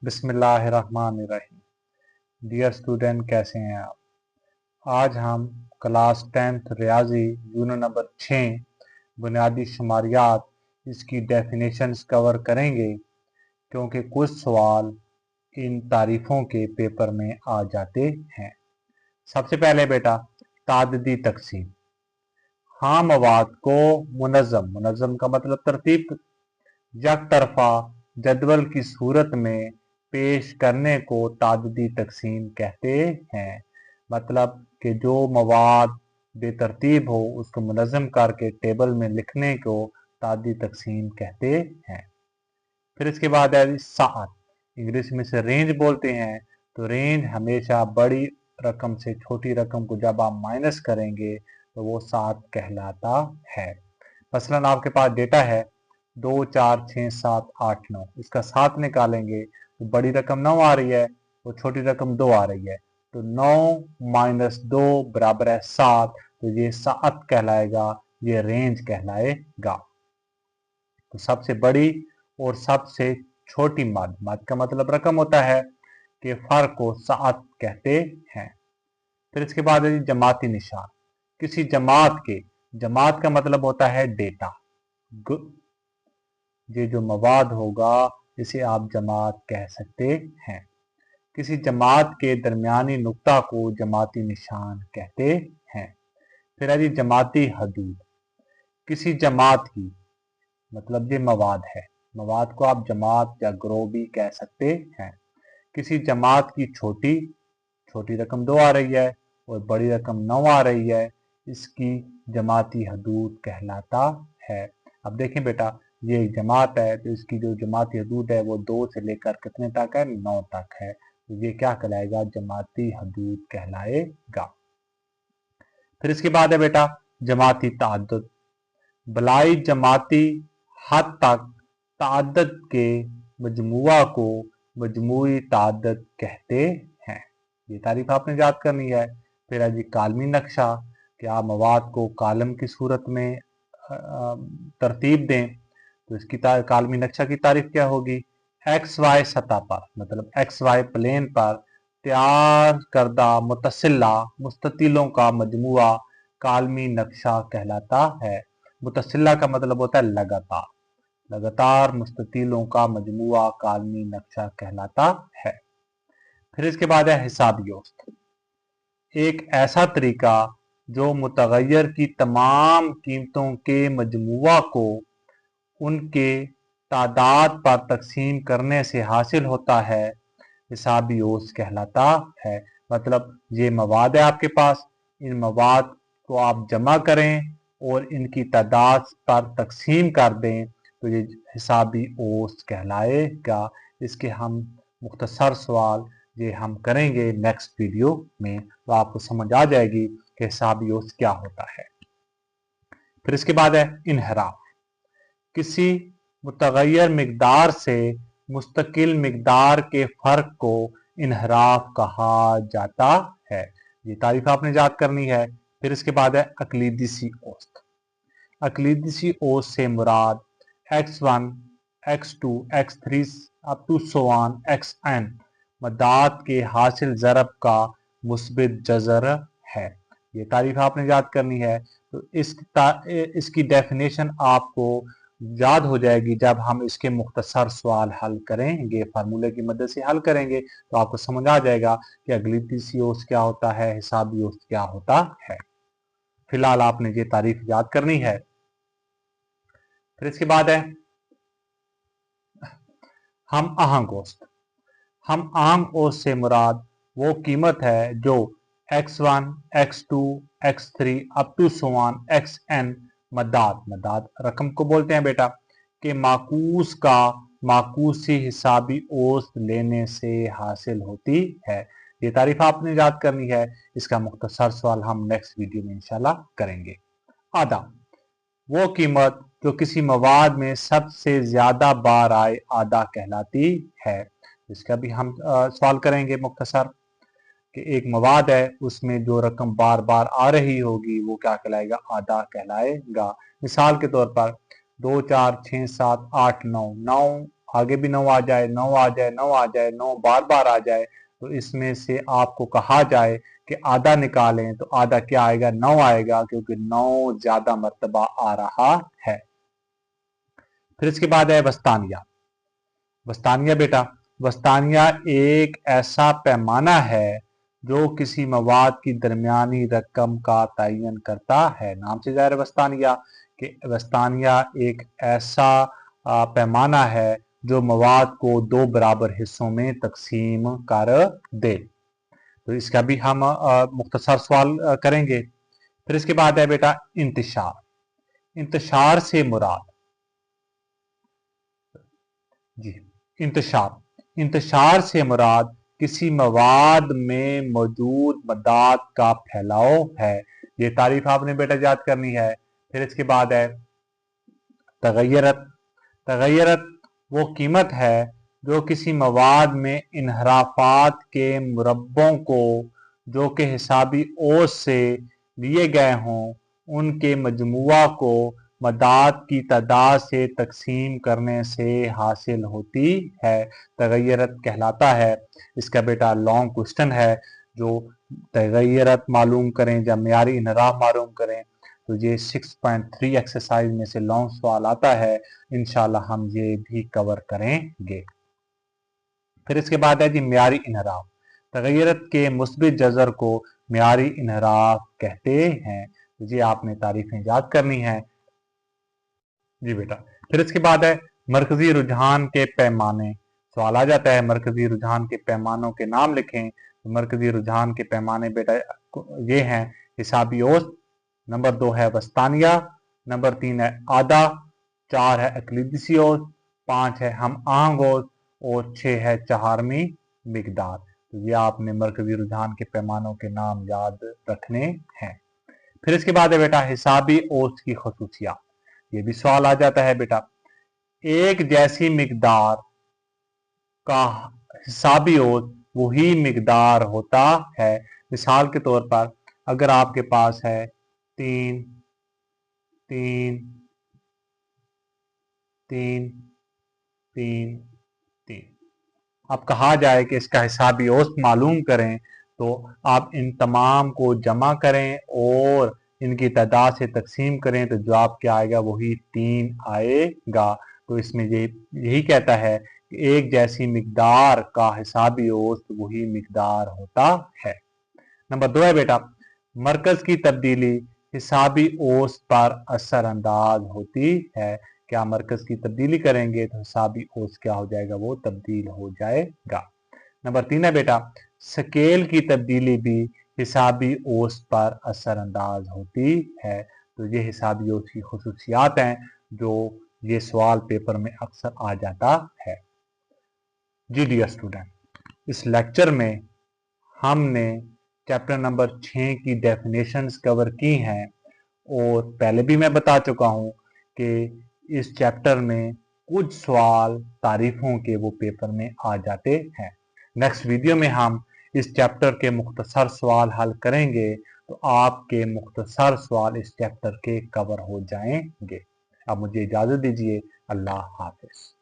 बिस्मिल्लाहिर्रहमानिर्रहीम। Dear student, कैसे हैं आप? आज हम क्लास 10th रियाजी यूनिट नंबर 6 बुनियादी शुमारियात इसकी डेफिनेशंस कवर करेंगे, क्योंकि कुछ सवाल इन तारीफ़ों के पेपर में आ जाते हैं। सबसे पहले बेटा, ताददी तकसीम। हाँ, मवाद को मुनज़्ज़म का मतलब तरतीब, एक तरफा जदवल की सूरत में पेश करने को ताददी तकसीम कहते हैं। मतलब कि जो मवाद बेतरतीब हो उसको मुनज़्ज़म करके टेबल में लिखने को ताददी तकसीम कहते हैं। फिर इसके बाद है सात। इंग्लिश में से रेंज बोलते हैं, तो रेंज हमेशा बड़ी रकम से छोटी रकम को जब आप माइनस करेंगे तो वो 7 कहलाता है। मसलन आपके पास डेटा है 2, 4, 6, 7, 8, 9, इसका 7 निकालेंगे तो बड़ी रकम 9 आ रही है, तो छोटी रकम 2 आ रही है, तो 9 - 2 बराबर है 7, तो ये 7 कहलाएगा, ये रेंज कहलाएगा। तो सबसे बड़ी और सबसे छोटी मद का मतलब रकम होता है कि फर्क को 7 कहते हैं। फिर इसके बाद है जमाती निशान। किसी जमात का मतलब होता है डेटा। ये जो मवाद होगा इसे आप जमात कह सकते हैं। किसी जमात के दरमियानी नुक्ता को जमाती निशान कहते हैं। फिर है जी जमाती हदूद। किसी जमात की मतलब ये मवाद है, मवाद को आप जमात या ग्रोह भी कह सकते हैं। किसी जमात की छोटी रकम 2 आ रही है और बड़ी रकम 9 आ रही है, इसकी जमाती हदूद कहलाता है। अब देखें बेटा, ये एक जमात है तो इसकी जो जमाती हदूद है वो 2 से लेकर कितने तक है, 9 तक है, तो ये क्या कहलाएगा, जमाती हदूद कहलाएगा। फिर इसके बाद है बेटा जमाती ताअद्दुद। बलाई जमाती हद तक ताअद्दुद के मजमुआ को मजमूई ताअद्दुद कहते हैं। ये तारीफ आपने याद करनी है। फिर है जी कालमी नक्शा, कि आप मवाद को कालम की सूरत में तरतीब दें, तो इसकी कालमी नक्शा की तारीफ क्या होगी, एक्स वाई सतह पर मतलब एक्स वाई प्लेन पर तैयार करदा मुस्ततिलों का मजमुआ कालमी नक्शा कहलाता है। मुतसिला का मतलब होता है लगातार मुस्ततिलों का मजमुआ कालमी नक्शा कहलाता है। फिर इसके बाद है हिसाबी औसत। एक ऐसा तरीका जो मुतगय्यर की तमाम कीमतों के मजमुआ को उनके तादाद पर तकसीम करने से हासिल होता है, हिसाबी औसत कहलाता है। मतलब ये मवाद है आपके पास, इन मवाद को आप जमा करें और इनकी तादाद पर तकसीम कर दें तो ये हिसाबी औसत कहलाएगा। इसके हम मुख्तसर सवाल ये हम करेंगे नेक्स्ट वीडियो में, तो आपको समझ आ जाएगी कि हिसाबी औसत क्या होता है। फिर इसके बाद है इनहराफ। किसी मुतगय्यर मिकदार से मुस्तकिल मिकदार के फ़र्क को इनहराफ कहा जाता है। ये तारीफ आपने याद करनी है। फिर इसके बाद है अकलीदी औसत। अकलीदी औसत से मुराद x1, x2, x3 up to सोआन xn मदाद के हासिल ज़रब का मुस्बित जज़र है। ये तारीफ आपने याद करनी है। तो इसकी डेफिनेशन आपको याद हो जाएगी जब हम इसके मुख्तसर सवाल हल करेंगे, फार्मूले की मदद से हल करेंगे, तो आपको समझ आ जाएगा कि अकलीदी औसत क्या होता है, हिसाबी औसत क्या होता है। फिलहाल आपने ये तारीफ याद करनी है। फिर इसके बाद है हम आहंग औसत। हम आहंग औसत से मुराद वो कीमत है जो x1, x2, x3 up to सोआन xn मदाद रकम को बोलते हैं बेटा, कि माकूस का माकूसी हिसाबी औसत लेने से हासिल होती है। ये तारीफ आपने याद करनी है। इसका मुख्तसर सवाल हम नेक्स्ट वीडियो में इंशाल्लाह करेंगे। आधा वो कीमत जो किसी मवाद में सबसे ज्यादा बार आए आधा कहलाती है। इसका भी हम सवाल करेंगे मुख्तसर, कि एक मवाद है उसमें जो रकम बार बार आ रही होगी वो क्या कहलाएगा, आधा कहलाएगा। मिसाल के तौर पर 2, 4, 6, 7, 8, 9 आगे भी 9 आ जाए, 9 आ जाए, 9 आ जाए, 9 बार बार आ जाए, तो इसमें से आपको कहा जाए कि आधा निकालें, तो आधा क्या आएगा? 9 आएगा, क्योंकि 9 ज्यादा मर्तबा आ रहा है। फिर इसके बाद है वस्तानिया। वस्तानिया बेटा, वस्तानिया एक ऐसा पैमाना है जो किसी मवाद की दरमियानी रकम का तयन करता है। नाम से ज़ाहिर वस्तानिया कि वस्तानिया एक ऐसा पैमाना है जो मवाद को 2 बराबर हिस्सों में तकसीम कर दे। तो इसका भी हम मुख्तसर सवाल करेंगे। फिर इसके बाद है बेटा इंतशार। इंतशार से मुराद जी, इंतशार से मुराद किसी मवाद में मौजूद मदाद का फैलाव है। ये तारीफ आपने बेटा याद करनी है। फिर इसके बाद है तगय्यरत। तगय्यरत वो कीमत है जो किसी मवाद में इनहराफात के मुरब्बों को जो कि हिसाबी ओस से लिए गए हों उनके मजमुआ को मदाद की तादाद से तकसीम करने से हासिल होती है, तगय्यरत कहलाता है। इसका बेटा लॉन्ग क्वेश्चन है, जो तगय्यरत मालूम करें या मेयारी इनहराफ मालूम करें, तो ये 6.3 एक्सरसाइज में से लॉन्ग सवाल आता है। इंशाल्लाह हम ये भी कवर करेंगे। फिर इसके बाद है जी मेयारी इनहराफ। तगय्यरत के मुस्बित जज़र को मेयारी इनहराफ कहते हैं। ये आपने तारीफें याद करनी है जी बेटा। फिर इसके बाद है मरकजी रुझान के पैमाने। सवाल आ जाता है मरकजी रुझान के पैमानों के नाम लिखें। तो मरकजी रुझान के पैमाने बेटा ये हैं हिसाबी औसत, नंबर 2 है वस्तानिया, नंबर 3 है आधा, 4 है अकलीदसी औसत, 5 है हम आहंग औसत और 6 है चहारमी मिकदार। तो ये आपने मरकजी रुझान के पैमानों के नाम याद रखने हैं। फिर इसके बाद है बेटा हिसाबी औसत की खसूसियात। ये भी सवाल आ जाता है बेटा। एक जैसी मिकदार का हिसाबी औसत वही मिकदार होता है। मिसाल के तौर पर अगर आपके पास है 3 3 3 3 3, अब कहा जाए कि इसका हिसाबी औसत मालूम करें, तो आप इन तमाम को जमा करें और इनकी तादाद से तकसीम करें, तो जवाब क्या आएगा? वही 3 आएगा। तो इसमें यही कहता है कि एक जैसी मिकदार का हिसाबी औसत वही मिकदार होता है। नंबर 2 है बेटा मरकज की तब्दीली हिसाबी औसत पर असरअंदाज होती है। क्या मरकज की तब्दीली करेंगे तो हिसाबी औसत क्या हो जाएगा? वो तब्दील हो जाएगा। नंबर 3 है बेटा स्केल की तब्दीली भी हिसाबी औसत पर असरअंदाज होती है। तो ये हिसाबी औसत की खुसूसियात हैं जो ये सवाल पेपर में अक्सर आ जाता है। जी डियर स्टूडेंट, इस लेक्चर में हमने चैप्टर नंबर 6 की डेफिनेशंस कवर की हैं और पहले भी मैं बता चुका हूँ कि इस चैप्टर में कुछ सवाल तारीफों के वो पेपर में आ जाते हैं। नेक्स्ट वीडियो में हम इस चैप्टर के मुख्तसर सवाल हल करेंगे, तो आपके मुख्तसर सवाल इस चैप्टर के कवर हो जाएंगे। अब मुझे इजाज़त दीजिए। अल्लाह हाफिज़।